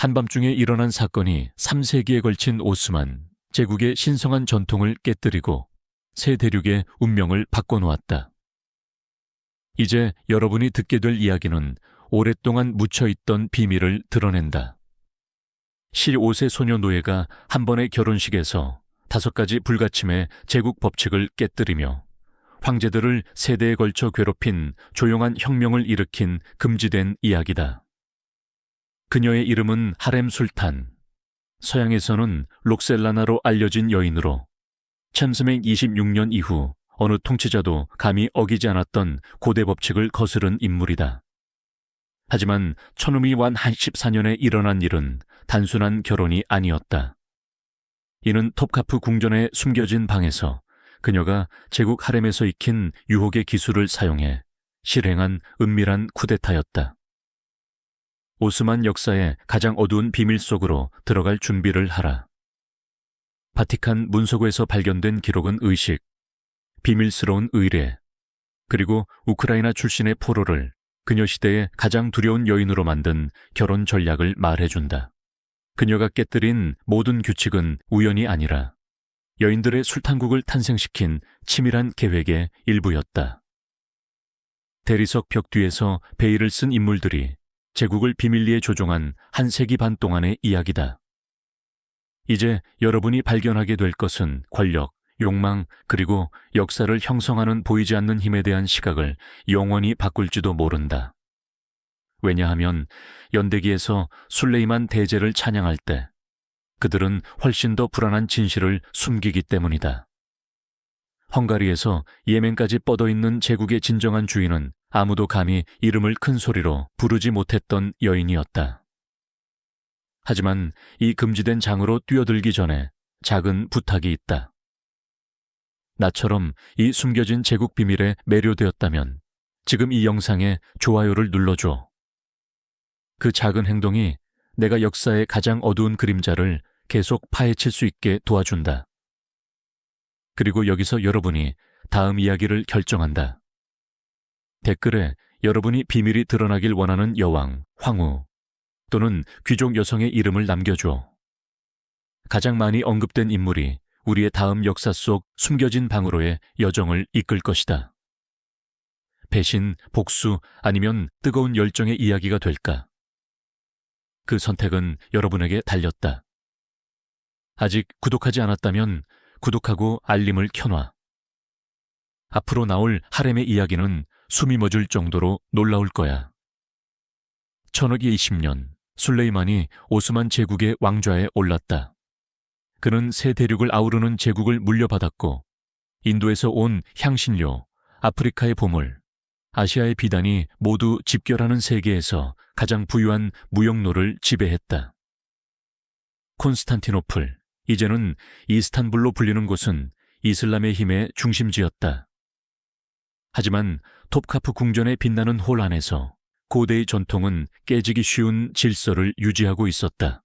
한밤중에 일어난 사건이 3세기에 걸친 오스만 제국의 신성한 전통을 깨뜨리고 새 대륙의 운명을 바꿔놓았다. 이제 여러분이 듣게 될 이야기는 오랫동안 묻혀있던 비밀을 드러낸다. 15세 소녀 노예가 한 번의 결혼식에서 5가지 불가침의 제국 법칙을 깨뜨리며 황제들을 세대에 걸쳐 괴롭힌 조용한 혁명을 일으킨 금지된 이야기다. 그녀의 이름은 하렘 술탄, 서양에서는 록셀라나로 알려진 여인으로 1326년 이후 어느 통치자도 감히 어기지 않았던 고대 법칙을 거스른 인물이다. 하지만 1514년에 일어난 일은 단순한 결혼이 아니었다. 이는 톱카프 궁전에 숨겨진 방에서 그녀가 제국 하렘에서 익힌 유혹의 기술을 사용해 실행한 은밀한 쿠데타였다. 오스만 역사의 가장 어두운 비밀 속으로 들어갈 준비를 하라. 바티칸 문서고에서 발견된 기록은 의식, 비밀스러운 의뢰, 그리고 우크라이나 출신의 포로를 그녀 시대의 가장 두려운 여인으로 만든 결혼 전략을 말해준다. 그녀가 깨뜨린 모든 규칙은 우연이 아니라 여인들의 술탄국을 탄생시킨 치밀한 계획의 일부였다. 대리석 벽 뒤에서 베일을 쓴 인물들이 제국을 비밀리에 조종한 한 세기 반 동안의 이야기다. 이제 여러분이 발견하게 될 것은 권력, 욕망, 그리고 역사를 형성하는 보이지 않는 힘에 대한 시각을 영원히 바꿀지도 모른다. 왜냐하면 연대기에서 술레이만 대제를 찬양할 때 그들은 훨씬 더 불안한 진실을 숨기기 때문이다. 헝가리에서 예멘까지 뻗어있는 제국의 진정한 주인은 아무도 감히 이름을 큰 소리로 부르지 못했던 여인이었다. 하지만 이 금지된 장으로 뛰어들기 전에 작은 부탁이 있다. 나처럼 이 숨겨진 제국 비밀에 매료되었다면 지금 이 영상에 좋아요를 눌러줘. 그 작은 행동이 내가 역사의 가장 어두운 그림자를 계속 파헤칠 수 있게 도와준다. 그리고 여기서 여러분이 다음 이야기를 결정한다. 댓글에 여러분이 비밀이 드러나길 원하는 여왕, 황후 또는 귀족 여성의 이름을 남겨줘. 가장 많이 언급된 인물이 우리의 다음 역사 속 숨겨진 방으로의 여정을 이끌 것이다. 배신, 복수 아니면 뜨거운 열정의 이야기가 될까? 그 선택은 여러분에게 달렸다. 아직 구독하지 않았다면 구독하고 알림을 켜놔. 앞으로 나올 하렘의 이야기는 숨이 멎을 정도로 놀라울 거야. 1020년 술레이만이 오스만 제국의 왕좌에 올랐다. 그는 새 대륙을 아우르는 제국을 물려받았고 인도에서 온 향신료, 아프리카의 보물, 아시아의 비단이 모두 집결하는 세계에서 가장 부유한 무역로를 지배했다. 콘스탄티노플, 이제는 이스탄불로 불리는 곳은 이슬람의 힘의 중심지였다. 하지만 톱카프 궁전의 빛나는 홀 안에서 고대의 전통은 깨지기 쉬운 질서를 유지하고 있었다.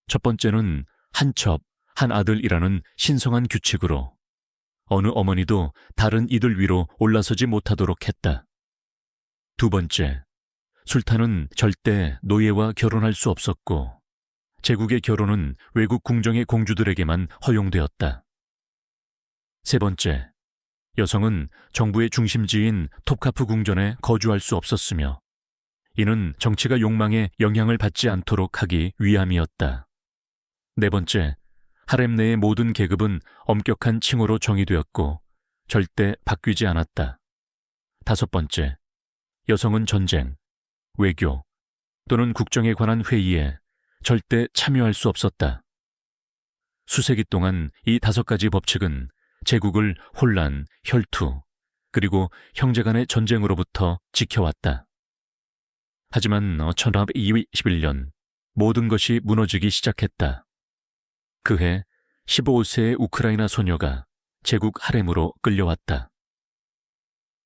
첫 번째는 한 첩, 한 아들이라는 신성한 규칙으로 어느 어머니도 다른 이들 위로 올라서지 못하도록 했다. 두 번째, 술탄은 절대 노예와 결혼할 수 없었고 제국의 결혼은 외국 궁정의 공주들에게만 허용되었다. 세 번째, 여성은 정부의 중심지인 톱카프 궁전에 거주할 수 없었으며 이는 정치가 욕망에 영향을 받지 않도록 하기 위함이었다. 네 번째, 하렘 내의 모든 계급은 엄격한 칭호로 정의되었고 절대 바뀌지 않았다. 다섯 번째, 여성은 전쟁, 외교 또는 국정에 관한 회의에 절대 참여할 수 없었다. 수세기 동안 이 5가지 법칙은 제국을 혼란, 혈투, 그리고 형제 간의 전쟁으로부터 지켜왔다. 하지만 1521년 모든 것이 무너지기 시작했다. 그해 15세의 우크라이나 소녀가 제국 하렘으로 끌려왔다.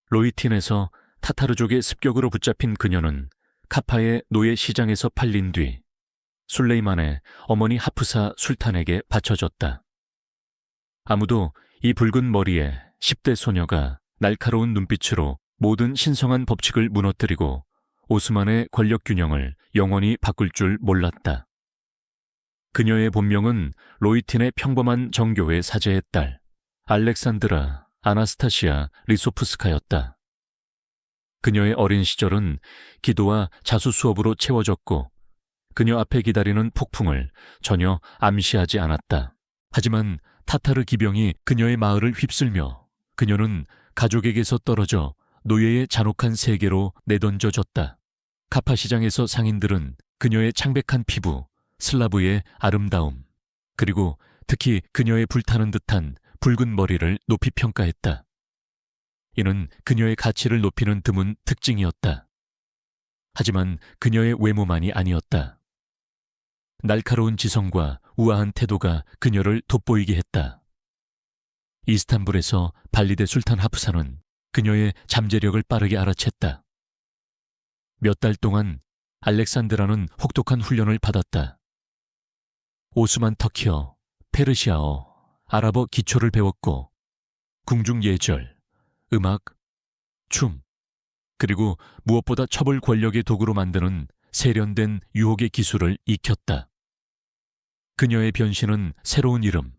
로이틴에서 타타르족의 습격으로 붙잡힌 그녀는 카파의 노예 시장에서 팔린 뒤 술레이만의 어머니 하프사 술탄에게 바쳐졌다. 아무도 이 붉은 머리에 10대 소녀가 날카로운 눈빛으로 모든 신성한 법칙을 무너뜨리고 오스만의 권력 균형을 영원히 바꿀 줄 몰랐다. 그녀의 본명은 로이틴의 평범한 정교회 사제의 딸 알렉산드라 아나스타시아 리소프스카였다. 그녀의 어린 시절은 기도와 자수 수업으로 채워졌고 그녀 앞에 기다리는 폭풍을 전혀 암시하지 않았다. 하지만 타타르 기병이 그녀의 마을을 휩쓸며 그녀는 가족에게서 떨어져 노예의 잔혹한 세계로 내던져졌다. 카파시장에서 상인들은 그녀의 창백한 피부, 슬라브의 아름다움, 그리고 특히 그녀의 불타는 듯한 붉은 머리를 높이 평가했다. 이는 그녀의 가치를 높이는 드문 특징이었다. 하지만 그녀의 외모만이 아니었다. 날카로운 지성과 우아한 태도가 그녀를 돋보이게 했다. 이스탄불에서 발리데 술탄 하프사는 그녀의 잠재력을 빠르게 알아챘다. 몇 달 동안 알렉산드라는 혹독한 훈련을 받았다. 오스만 터키어, 페르시아어, 아랍어 기초를 배웠고 궁중 예절, 음악, 춤, 그리고 무엇보다 첩을 권력의 도구로 만드는 세련된 유혹의 기술을 익혔다. 그녀의 변신은 새로운 이름,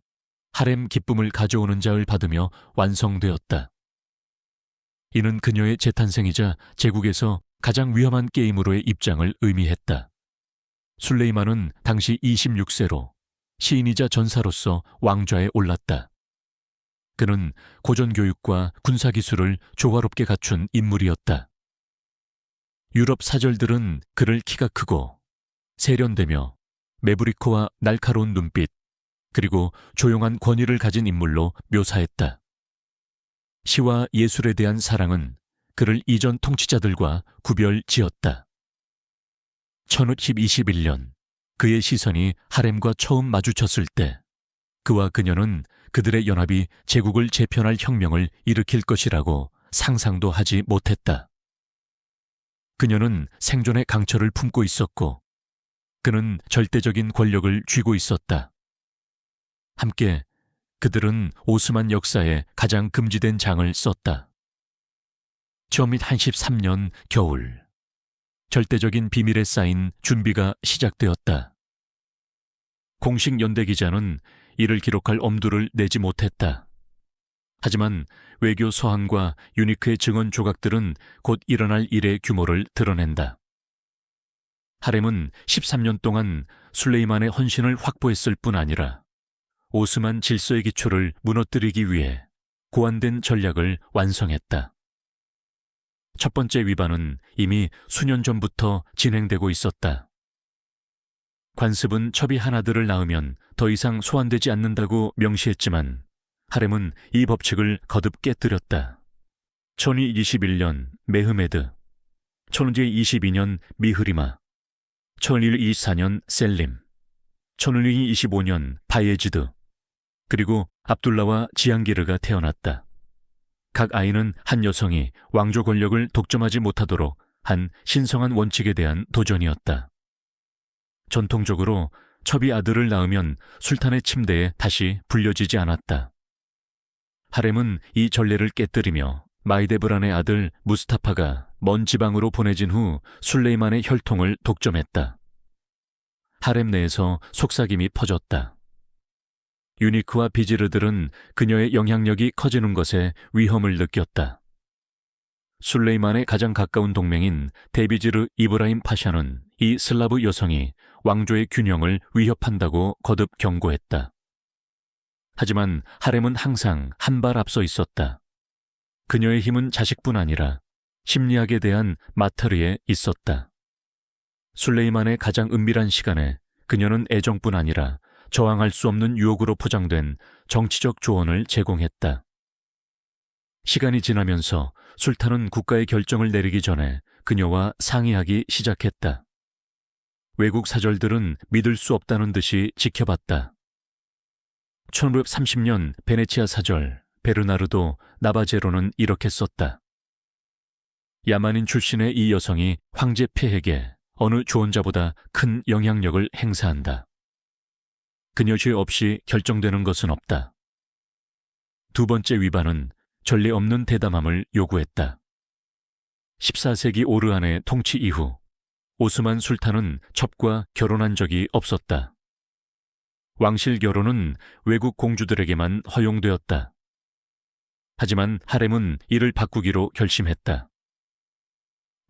하렘 기쁨을 가져오는 자를 받으며 완성되었다. 이는 그녀의 재탄생이자 제국에서 가장 위험한 게임으로의 입장을 의미했다. 술레이만은 당시 26세로 시인이자 전사로서 왕좌에 올랐다. 그는 고전교육과 군사기술을 조화롭게 갖춘 인물이었다. 유럽 사절들은 그를 키가 크고 세련되며 매부리코와 날카로운 눈빛, 그리고 조용한 권위를 가진 인물로 묘사했다. 시와 예술에 대한 사랑은 그를 이전 통치자들과 구별지었다. 1521년 그의 시선이 하렘과 처음 마주쳤을 때 그와 그녀는 그들의 연합이 제국을 재편할 혁명을 일으킬 것이라고 상상도 하지 못했다. 그녀는 생존의 강철을 품고 있었고 그는 절대적인 권력을 쥐고 있었다. 함께 그들은 오스만 역사에 가장 금지된 장을 썼다. 저밋 한 13년 겨울, 절대적인 비밀에 쌓인 준비가 시작되었다. 공식 연대 기자는 이를 기록할 엄두를 내지 못했다. 하지만 외교 서한과 유니크의 증언 조각들은 곧 일어날 일의 규모를 드러낸다. 하렘은 13년 동안 술레이만의 헌신을 확보했을 뿐 아니라 오스만 질서의 기초를 무너뜨리기 위해 고안된 전략을 완성했다. 첫 번째 위반은 이미 수년 전부터 진행되고 있었다. 관습은 첩이 하나들을 낳으면 더 이상 소환되지 않는다고 명시했지만 하렘은 이 법칙을 거듭 깨뜨렸다. 1221년 메흐메드, 1222년 미흐리마, 1224년 셀림, 1225년 바예지드, 그리고 압둘라와 지앙기르가 태어났다. 각 아이는 한 여성이 왕조 권력을 독점하지 못하도록 한 신성한 원칙에 대한 도전이었다. 전통적으로 첩이 아들을 낳으면 술탄의 침대에 다시 불려지지 않았다. 하렘은 이 전례를 깨뜨리며 마이데브란의 아들 무스타파가 먼 지방으로 보내진 후 술레이만의 혈통을 독점했다. 하렘 내에서 속삭임이 퍼졌다. 유니크와 비지르들은 그녀의 영향력이 커지는 것에 위험을 느꼈다. 술레이만의 가장 가까운 동맹인 데비지르 이브라임 파샤는 이 슬라브 여성이 왕조의 균형을 위협한다고 거듭 경고했다. 하지만 하렘은 항상 한 발 앞서 있었다. 그녀의 힘은 자식뿐 아니라 심리학에 대한 마타르에 있었다. 술레이만의 가장 은밀한 시간에 그녀는 애정뿐 아니라 저항할 수 없는 유혹으로 포장된 정치적 조언을 제공했다. 시간이 지나면서 술탄은 국가의 결정을 내리기 전에 그녀와 상의하기 시작했다. 외국 사절들은 믿을 수 없다는 듯이 지켜봤다. 1530년 베네치아 사절 베르나르도 나바제로는 이렇게 썼다. 야만인 출신의 이 여성이 황제 폐에게 어느 조언자보다 큰 영향력을 행사한다. 그녀 죄 없이 결정되는 것은 없다. 두 번째 위반은 전례 없는 대담함을 요구했다. 14세기 오르안의 통치 이후 오스만 술탄은 첩과 결혼한 적이 없었다. 왕실 결혼은 외국 공주들에게만 허용되었다. 하지만 하렘은 이를 바꾸기로 결심했다.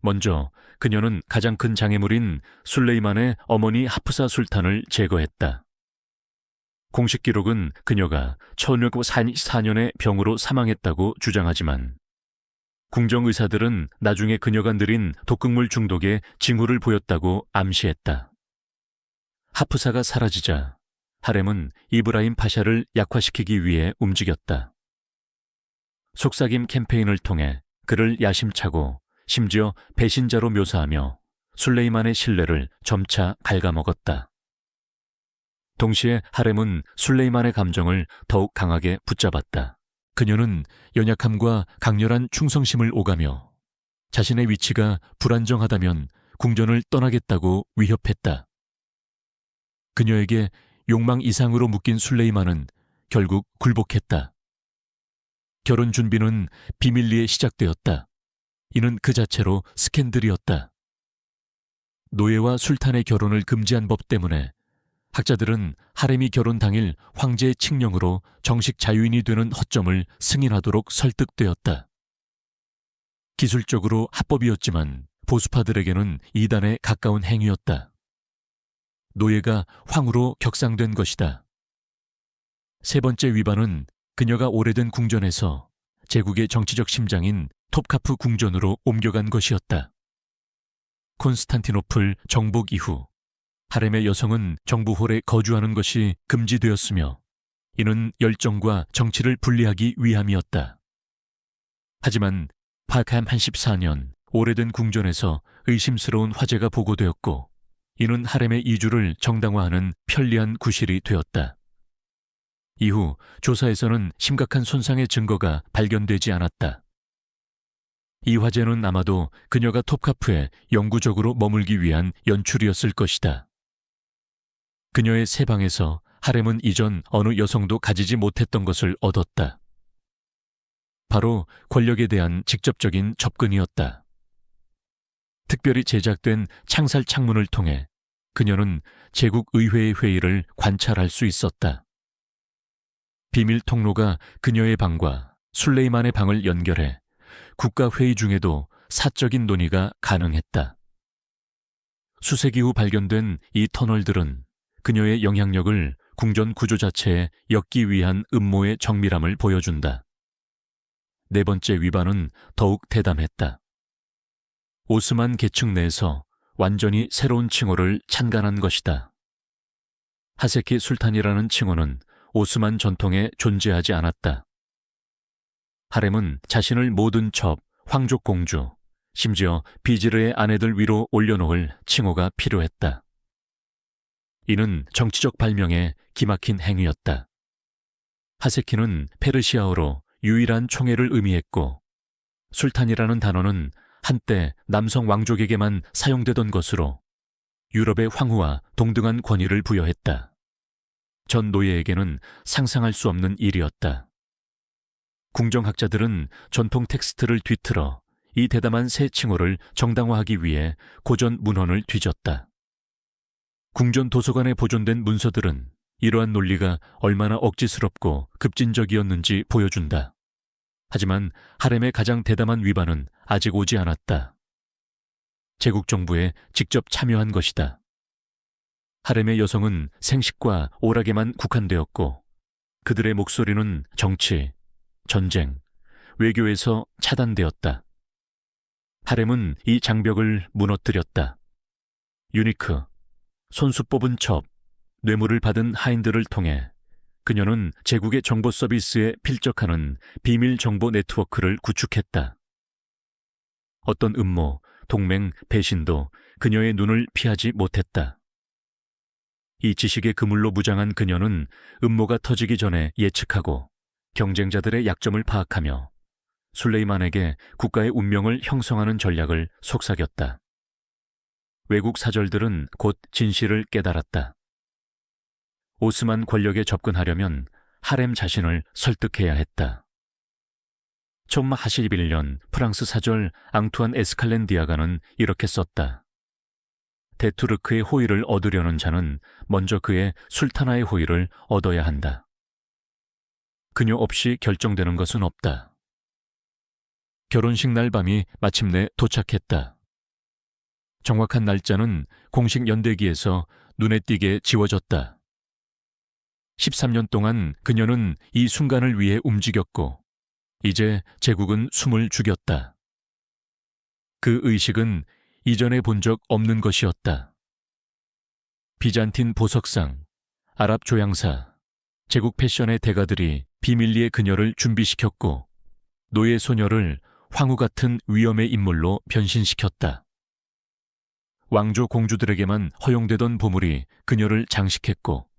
먼저 그녀는 가장 큰 장애물인 술레이만의 어머니 하프사 술탄을 제거했다. 공식 기록은 그녀가 1544년에 병으로 사망했다고 주장하지만 궁정 의사들은 나중에 그녀가 느린 독극물 중독에 징후를 보였다고 암시했다. 하프사가 사라지자 하렘은 이브라임 파샤를 약화시키기 위해 움직였다. 속삭임 캠페인을 통해 그를 야심차고 심지어 배신자로 묘사하며 술레이만의 신뢰를 점차 갉아먹었다. 동시에 하렘은 술레이만의 감정을 더욱 강하게 붙잡았다. 그녀는 연약함과 강렬한 충성심을 오가며 자신의 위치가 불안정하다면 궁전을 떠나겠다고 위협했다. 그녀에게 욕망 이상으로 묶인 술레이만은 결국 굴복했다. 결혼 준비는 비밀리에 시작되었다. 이는 그 자체로 스캔들이었다. 노예와 술탄의 결혼을 금지한 법 때문에 학자들은 하렘이 결혼 당일 황제의 칙령으로 정식 자유인이 되는 허점을 승인하도록 설득되었다. 기술적으로 합법이었지만 보수파들에게는 이단에 가까운 행위였다. 노예가 황후로 격상된 것이다. 세 번째 위반은 그녀가 오래된 궁전에서 제국의 정치적 심장인 톱카프 궁전으로 옮겨간 것이었다. 콘스탄티노플 정복 이후 하렘의 여성은 정부홀에 거주하는 것이 금지되었으며 이는 열정과 정치를 분리하기 위함이었다. 하지만 파캄 한 14년 오래된 궁전에서 의심스러운 화재가 보고되었고 이는 하렘의 이주를 정당화하는 편리한 구실이 되었다. 이후 조사에서는 심각한 손상의 증거가 발견되지 않았다. 이 화재는 아마도 그녀가 톱카프에 영구적으로 머물기 위한 연출이었을 것이다. 그녀의 새 방에서 하렘은 이전 어느 여성도 가지지 못했던 것을 얻었다. 바로 권력에 대한 직접적인 접근이었다. 특별히 제작된 창살 창문을 통해 그녀는 제국 의회의 회의를 관찰할 수 있었다. 비밀 통로가 그녀의 방과 술레이만의 방을 연결해 국가회의 중에도 사적인 논의가 가능했다. 수세기 후 발견된 이 터널들은 그녀의 영향력을 궁전 구조 자체에 엮기 위한 음모의 정밀함을 보여준다. 네 번째 위반은 더욱 대담했다. 오스만 계층 내에서 완전히 새로운 칭호를 찬간한 것이다. 하세키 술탄이라는 칭호는 오스만 전통에 존재하지 않았다. 하렘은 자신을 모든 첩, 황족 공주, 심지어 비지르의 아내들 위로 올려놓을 칭호가 필요했다. 이는 정치적 발명의 기막힌 행위였다. 하세키는 페르시아어로 유일한 총애를 의미했고 술탄이라는 단어는 한때 남성 왕족에게만 사용되던 것으로 유럽의 황후와 동등한 권위를 부여했다. 전 노예에게는 상상할 수 없는 일이었다. 궁정학자들은 전통 텍스트를 뒤틀어 이 대담한 새 칭호를 정당화하기 위해 고전 문헌을 뒤졌다. 궁전 도서관에 보존된 문서들은 이러한 논리가 얼마나 억지스럽고 급진적이었는지 보여준다. 하지만 하렘의 가장 대담한 위반은 아직 오지 않았다. 제국 정부에 직접 참여한 것이다. 하렘의 여성은 생식과 오락에만 국한되었고 그들의 목소리는 정치, 전쟁, 외교에서 차단되었다. 하렘은 이 장벽을 무너뜨렸다. 유니크, 손수 뽑은 첩, 뇌물을 받은 하인들을 통해 그녀는 제국의 정보 서비스에 필적하는 비밀 정보 네트워크를 구축했다. 어떤 음모, 동맹, 배신도 그녀의 눈을 피하지 못했다. 이 지식의 그물로 무장한 그녀는 음모가 터지기 전에 예측하고 경쟁자들의 약점을 파악하며 술레이만에게 국가의 운명을 형성하는 전략을 속삭였다. 외국 사절들은 곧 진실을 깨달았다. 오스만 권력에 접근하려면 하렘 자신을 설득해야 했다. 좀41년 프랑스 사절 앙투안 에스칼렌디아가는 이렇게 썼다. 데투르크의 호의를 얻으려는 자는 먼저 그의 술타나의 호의를 얻어야 한다. 그녀 없이 결정되는 것은 없다. 결혼식 날 밤이 마침내 도착했다. 정확한 날짜는 공식 연대기에서 눈에 띄게 지워졌다. 13년 동안 그녀는 이 순간을 위해 움직였고 이제 제국은 숨을 죽였다. 그 의식은 이전에 본 적 없는 것이었다. 비잔틴 보석상, 아랍 조향사, 제국 패션의 대가들이 비밀리에 그녀를 준비시켰고 노예 소녀를 황후 같은 위험의 인물로 변신시켰다. 왕조 공주들에게만 허용되던 보물이 그녀를 장식했고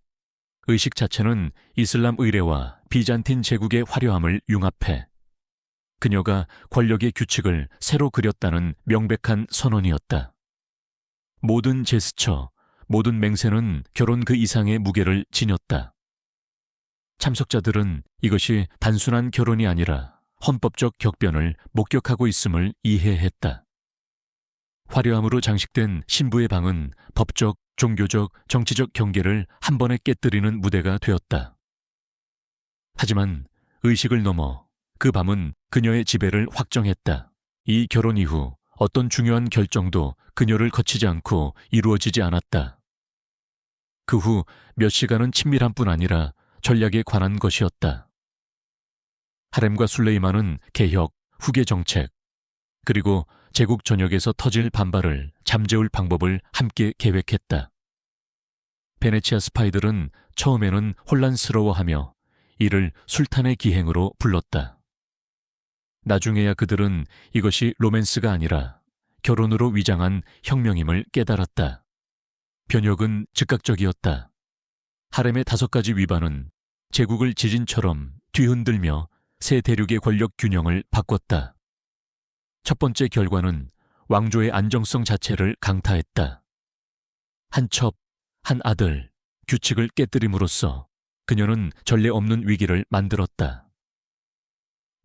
의식 자체는 이슬람 의례와 비잔틴 제국의 화려함을 융합해 그녀가 권력의 규칙을 새로 그렸다는 명백한 선언이었다. 모든 제스처, 모든 맹세는 결혼 그 이상의 무게를 지녔다. 참석자들은 이것이 단순한 결혼이 아니라 헌법적 격변을 목격하고 있음을 이해했다. 화려함으로 장식된 신부의 방은 법적, 종교적, 정치적 경계를 한 번에 깨뜨리는 무대가 되었다. 하지만 의식을 넘어 그 밤은 그녀의 지배를 확정했다. 이 결혼 이후 어떤 중요한 결정도 그녀를 거치지 않고 이루어지지 않았다. 그 후 몇 시간은 친밀한 뿐 아니라 전략에 관한 것이었다. 하렘과 술레이만은 개혁, 후계 정책, 그리고 제국 전역에서 터질 반발을 잠재울 방법을 함께 계획했다. 베네치아 스파이들은 처음에는 혼란스러워하며 이를 술탄의 기행으로 불렀다. 나중에야 그들은 이것이 로맨스가 아니라 결혼으로 위장한 혁명임을 깨달았다. 변혁은 즉각적이었다. 하렘의 5가지 위반은 제국을 지진처럼 뒤흔들며 새 대륙의 권력 균형을 바꿨다. 첫 번째 결과는 왕조의 안정성 자체를 강타했다. 한 첩, 한 아들, 규칙을 깨뜨림으로써 그녀는 전례 없는 위기를 만들었다.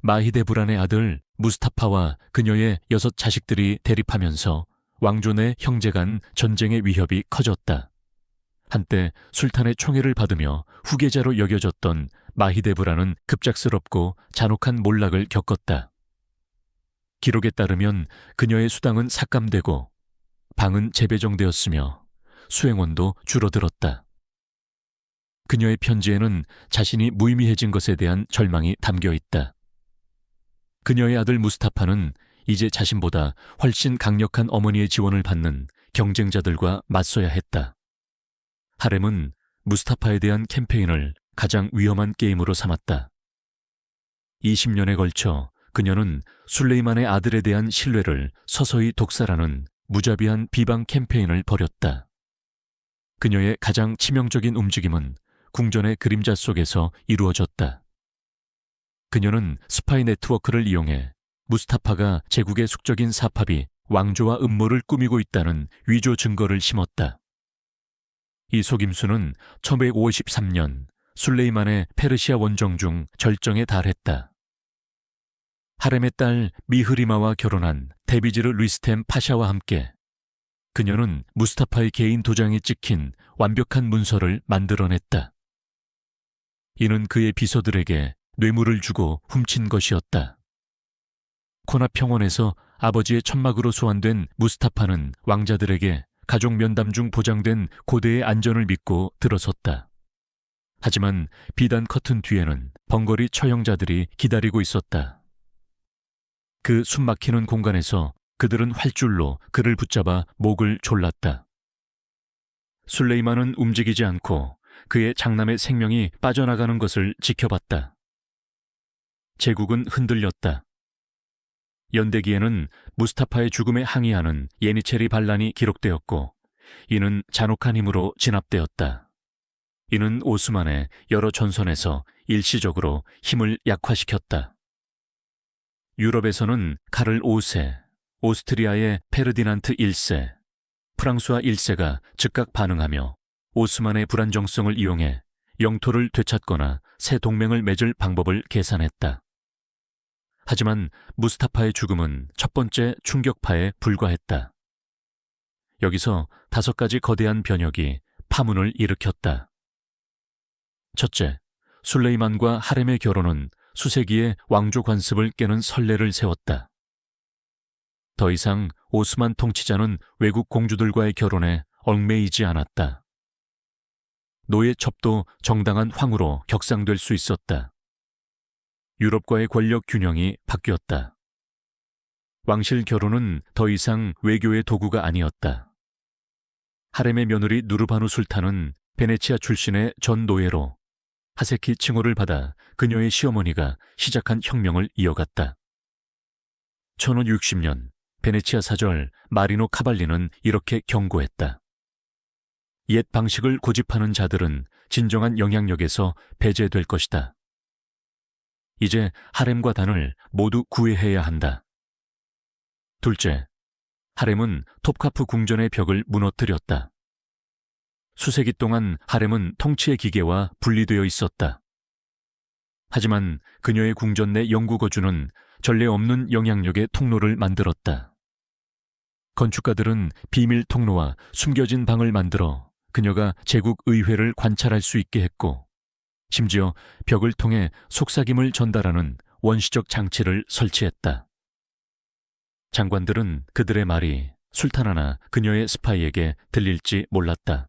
마히데브란의 아들 무스타파와 그녀의 6 자식들이 대립하면서 왕조 내 형제 간 전쟁의 위협이 커졌다. 한때 술탄의 총애를 받으며 후계자로 여겨졌던 마히데브란은 급작스럽고 잔혹한 몰락을 겪었다. 기록에 따르면 그녀의 수당은 삭감되고 방은 재배정되었으며 수행원도 줄어들었다. 그녀의 편지에는 자신이 무의미해진 것에 대한 절망이 담겨 있다. 그녀의 아들 무스타파는 이제 자신보다 훨씬 강력한 어머니의 지원을 받는 경쟁자들과 맞서야 했다. 하렘은 무스타파에 대한 캠페인을 가장 위험한 게임으로 삼았다. 20년에 걸쳐 그녀는 술레이만의 아들에 대한 신뢰를 서서히 독살하는 무자비한 비방 캠페인을 벌였다. 그녀의 가장 치명적인 움직임은 궁전의 그림자 속에서 이루어졌다. 그녀는 스파이 네트워크를 이용해 무스타파가 제국의 숙적인 사팝이 왕조와 음모를 꾸미고 있다는 위조 증거를 심었다. 이 속임수는 1553년 술레이만의 페르시아 원정 중 절정에 달했다. 하렘의 딸 미흐리마와 결혼한 데비지르 루이스템 파샤와 함께 그녀는 무스타파의 개인 도장이 찍힌 완벽한 문서를 만들어냈다. 이는 그의 비서들에게 뇌물을 주고 훔친 것이었다. 코나 평원에서 아버지의 천막으로 소환된 무스타파는 왕자들에게 가족 면담 중 보장된 고대의 안전을 믿고 들어섰다. 하지만 비단 커튼 뒤에는 벙거리 처형자들이 기다리고 있었다. 그 숨막히는 공간에서 그들은 활줄로 그를 붙잡아 목을 졸랐다. 술레이만은 움직이지 않고 그의 장남의 생명이 빠져나가는 것을 지켜봤다. 제국은 흔들렸다. 연대기에는 무스타파의 죽음에 항의하는 예니체리 반란이 기록되었고 이는 잔혹한 힘으로 진압되었다. 이는 오스만의 여러 전선에서 일시적으로 힘을 약화시켰다. 유럽에서는 카를 5세, 오스트리아의 페르디난트 1세, 프랑스와 1세가 즉각 반응하며 오스만의 불안정성을 이용해 영토를 되찾거나 새 동맹을 맺을 방법을 계산했다. 하지만 무스타파의 죽음은 첫 번째 충격파에 불과했다. 여기서 5가지 거대한 변혁이 파문을 일으켰다. 첫째, 술레이만과 하렘의 결혼은 수세기의 왕조 관습을 깨는 선례를 세웠다. 더 이상 오스만 통치자는 외국 공주들과의 결혼에 얽매이지 않았다. 노예 첩도 정당한 황후로 격상될 수 있었다. 유럽과의 권력 균형이 바뀌었다. 왕실 결혼은 더 이상 외교의 도구가 아니었다. 하렘의 며느리 누르바누 술탄은 베네치아 출신의 전 노예로 하세키 칭호를 받아 그녀의 시어머니가 시작한 혁명을 이어갔다. 1560년 베네치아 사절 마리노 카발리는 이렇게 경고했다. 옛 방식을 고집하는 자들은 진정한 영향력에서 배제될 것이다. 이제 하렘과 단을 모두 구애해야 한다. 둘째, 하렘은 톱카프 궁전의 벽을 무너뜨렸다. 수세기 동안 하렘은 통치의 기계와 분리되어 있었다. 하지만 그녀의 궁전 내 영구거주는 전례 없는 영향력의 통로를 만들었다. 건축가들은 비밀 통로와 숨겨진 방을 만들어 그녀가 제국 의회를 관찰할 수 있게 했고, 심지어 벽을 통해 속삭임을 전달하는 원시적 장치를 설치했다. 장관들은 그들의 말이 술탄하나 그녀의 스파이에게 들릴지 몰랐다.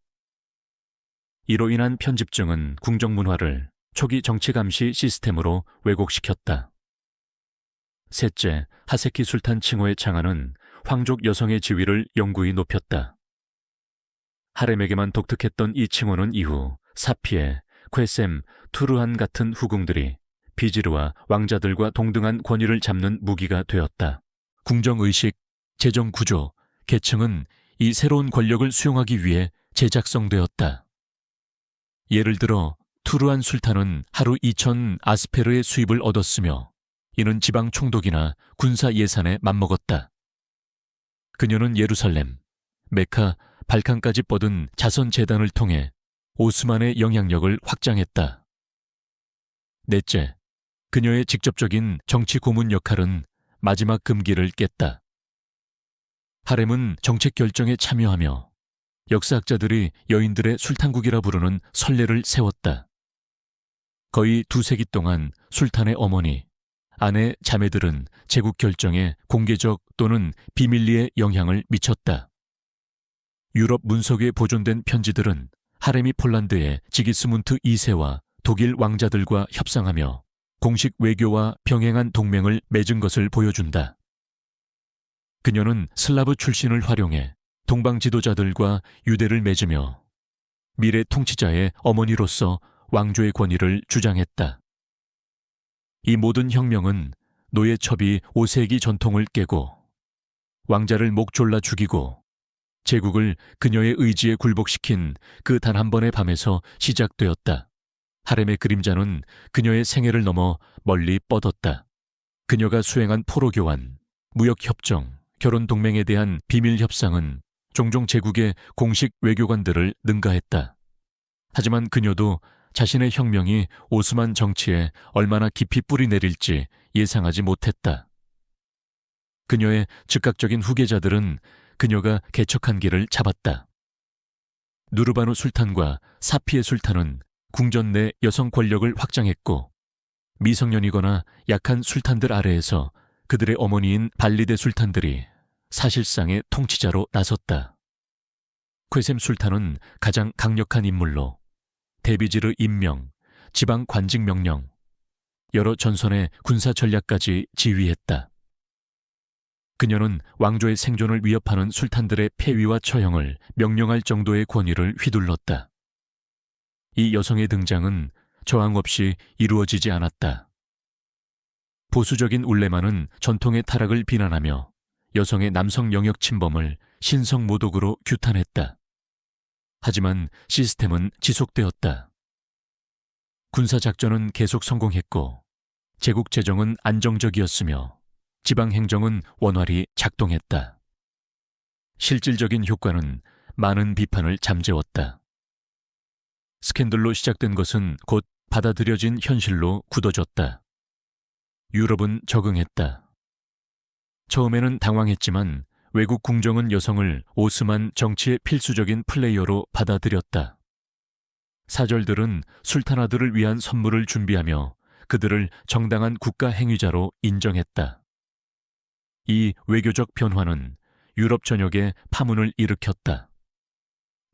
이로 인한 편집증은 궁정문화를 초기 정치감시 시스템으로 왜곡시켰다. 셋째, 하세키 술탄 칭호의 창안은 황족 여성의 지위를 영구히 높였다. 하렘에게만 독특했던 이 칭호는 이후 사피에, 퀘셈, 투르한 같은 후궁들이 비지르와 왕자들과 동등한 권위를 잡는 무기가 되었다. 궁정의식, 재정구조, 계층은 이 새로운 권력을 수용하기 위해 재작성되었다. 예를 들어 투르한 술탄은 하루 2,000 아스페르의 수입을 얻었으며 이는 지방 총독이나 군사 예산에 맞먹었다. 그녀는 예루살렘, 메카, 발칸까지 뻗은 자선 재단을 통해 오스만의 영향력을 확장했다. 넷째, 그녀의 직접적인 정치 고문 역할은 마지막 금기를 깼다. 하렘은 정책 결정에 참여하며 역사학자들이 여인들의 술탄국이라 부르는 선례를 세웠다. 거의 2세기 동안 술탄의 어머니, 아내, 자매들은 제국 결정에 공개적 또는 비밀리에 영향을 미쳤다. 유럽 문석에 보존된 편지들은 하렘이 폴란드의 지기스문트 2세와 독일 왕자들과 협상하며 공식 외교와 병행한 동맹을 맺은 것을 보여준다. 그녀는 슬라브 출신을 활용해 동방 지도자들과 유대를 맺으며 미래 통치자의 어머니로서 왕조의 권위를 주장했다. 이 모든 혁명은 노예 첩이 5세기 전통을 깨고 왕자를 목 졸라 죽이고 제국을 그녀의 의지에 굴복시킨 그 단 한 번의 밤에서 시작되었다. 하렘의 그림자는 그녀의 생애를 넘어 멀리 뻗었다. 그녀가 수행한 포로교환, 무역협정, 결혼동맹에 대한 비밀협상은 종종 제국의 공식 외교관들을 능가했다. 하지만 그녀도 자신의 혁명이 오스만 정치에 얼마나 깊이 뿌리 내릴지 예상하지 못했다. 그녀의 즉각적인 후계자들은 그녀가 개척한 길을 잡았다. 누르바누 술탄과 사피의 술탄은 궁전 내 여성 권력을 확장했고 미성년이거나 약한 술탄들 아래에서 그들의 어머니인 발리데 술탄들이 사실상의 통치자로 나섰다. 퀘셈 술탄은 가장 강력한 인물로 데비지르 임명, 지방 관직 명령, 여러 전선의 군사 전략까지 지휘했다. 그녀는 왕조의 생존을 위협하는 술탄들의 폐위와 처형을 명령할 정도의 권위를 휘둘렀다. 이 여성의 등장은 저항 없이 이루어지지 않았다. 보수적인 울레마는 전통의 타락을 비난하며 여성의 남성 영역 침범을 신성 모독으로 규탄했다. 하지만 시스템은 지속되었다. 군사작전은 계속 성공했고 제국 재정은 안정적이었으며 지방행정은 원활히 작동했다. 실질적인 효과는 많은 비판을 잠재웠다. 스캔들로 시작된 것은 곧 받아들여진 현실로 굳어졌다. 유럽은 적응했다. 처음에는 당황했지만 외국 궁정은 여성을 오스만 정치의 필수적인 플레이어로 받아들였다. 사절들은 술탄아들을 위한 선물을 준비하며 그들을 정당한 국가 행위자로 인정했다. 이 외교적 변화는 유럽 전역에 파문을 일으켰다.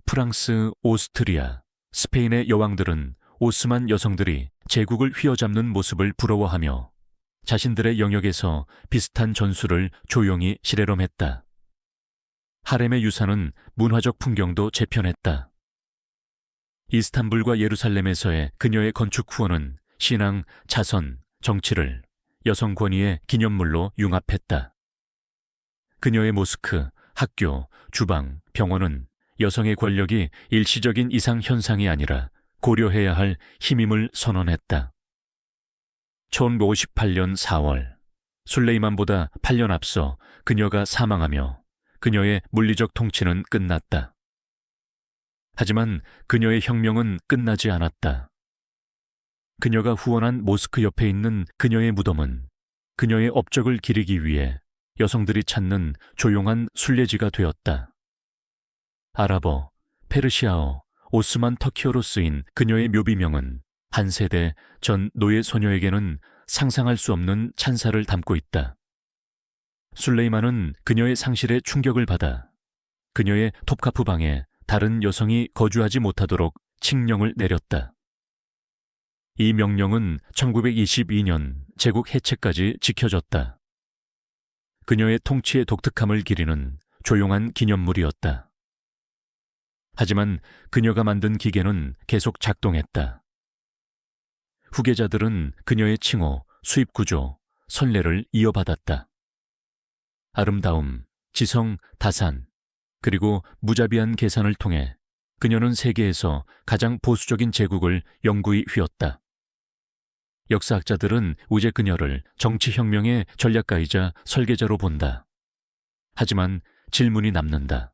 프랑스, 오스트리아, 스페인의 여왕들은 오스만 여성들이 제국을 휘어잡는 모습을 부러워하며 자신들의 영역에서 비슷한 전술을 조용히 실혜롬했다. 하렘의 유산은 문화적 풍경도 재편했다. 이스탄불과 예루살렘에서의 그녀의 건축 후원은 신앙, 자선, 정치를 여성 권위의 기념물로 융합했다. 그녀의 모스크, 학교, 주방, 병원은 여성의 권력이 일시적인 이상 현상이 아니라 고려해야 할 힘임을 선언했다. 1058년 4월, 술레이만보다 8년 앞서 그녀가 사망하며 그녀의 물리적 통치는 끝났다. 하지만 그녀의 혁명은 끝나지 않았다. 그녀가 후원한 모스크 옆에 있는 그녀의 무덤은 그녀의 업적을 기리기 위해 여성들이 찾는 조용한 순례지가 되었다. 아랍어, 페르시아어, 오스만 터키어로 쓰인 그녀의 묘비명은 한 세대 전 노예 소녀에게는 상상할 수 없는 찬사를 담고 있다. 술레이만은 그녀의 상실에 충격을 받아 그녀의 톱카프 방에 다른 여성이 거주하지 못하도록 칙령을 내렸다. 이 명령은 1922년 제국 해체까지 지켜졌다. 그녀의 통치의 독특함을 기리는 조용한 기념물이었다. 하지만 그녀가 만든 기계는 계속 작동했다. 후계자들은 그녀의 칭호, 수입 구조, 선례를 이어받았다. 아름다움, 지성, 다산, 그리고 무자비한 계산을 통해 그녀는 세계에서 가장 보수적인 제국을 영구히 휘었다. 역사학자들은 이제 그녀를 정치혁명의 전략가이자 설계자로 본다. 하지만 질문이 남는다.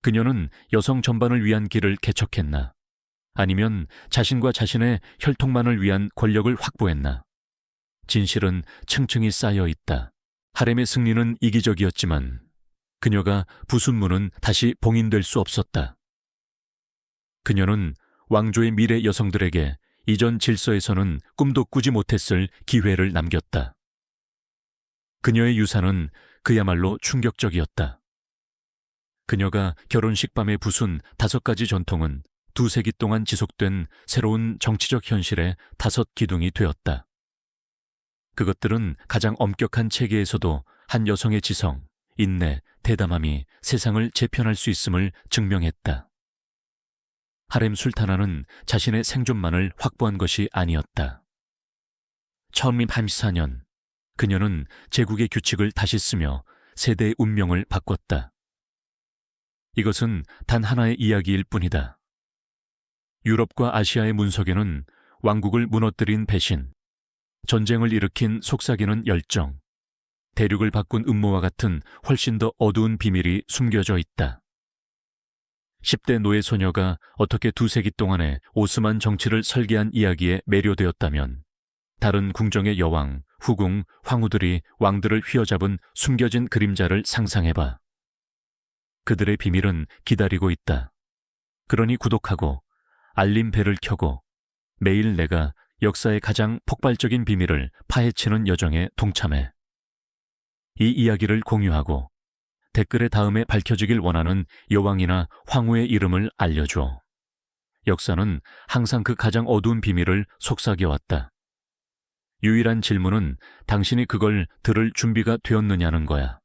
그녀는 여성 전반을 위한 길을 개척했나? 아니면 자신과 자신의 혈통만을 위한 권력을 확보했나? 진실은 층층이 쌓여 있다. 하렘의 승리는 이기적이었지만 그녀가 부순 문은 다시 봉인될 수 없었다. 그녀는 왕조의 미래 여성들에게 이전 질서에서는 꿈도 꾸지 못했을 기회를 남겼다. 그녀의 유산은 그야말로 충격적이었다. 그녀가 결혼식 밤에 부순 5가지 전통은 2세기 동안 지속된 새로운 정치적 현실의 5기둥이 되었다. 그것들은 가장 엄격한 체계에서도 한 여성의 지성, 인내, 대담함이 세상을 재편할 수 있음을 증명했다. 하렘 술타나는 자신의 생존만을 확보한 것이 아니었다. 1034년, 그녀는 제국의 규칙을 다시 쓰며 세대의 운명을 바꿨다. 이것은 단 하나의 이야기일 뿐이다. 유럽과 아시아의 문석에는 왕국을 무너뜨린 배신, 전쟁을 일으킨 속삭이는 열정, 대륙을 바꾼 음모와 같은 훨씬 더 어두운 비밀이 숨겨져 있다. 10대 노예 소녀가 어떻게 2세기 동안에 오스만 정치를 설계한 이야기에 매료되었다면 다른 궁정의 여왕, 후궁, 황후들이 왕들을 휘어잡은 숨겨진 그림자를 상상해봐. 그들의 비밀은 기다리고 있다. 그러니 구독하고 알림벨을 켜고 매일 내가 역사의 가장 폭발적인 비밀을 파헤치는 여정에 동참해. 이 이야기를 공유하고 댓글에 다음에 밝혀지길 원하는 여왕이나 황후의 이름을 알려줘. 역사는 항상 그 가장 어두운 비밀을 속삭여왔다. 유일한 질문은 당신이 그걸 들을 준비가 되었느냐는 거야.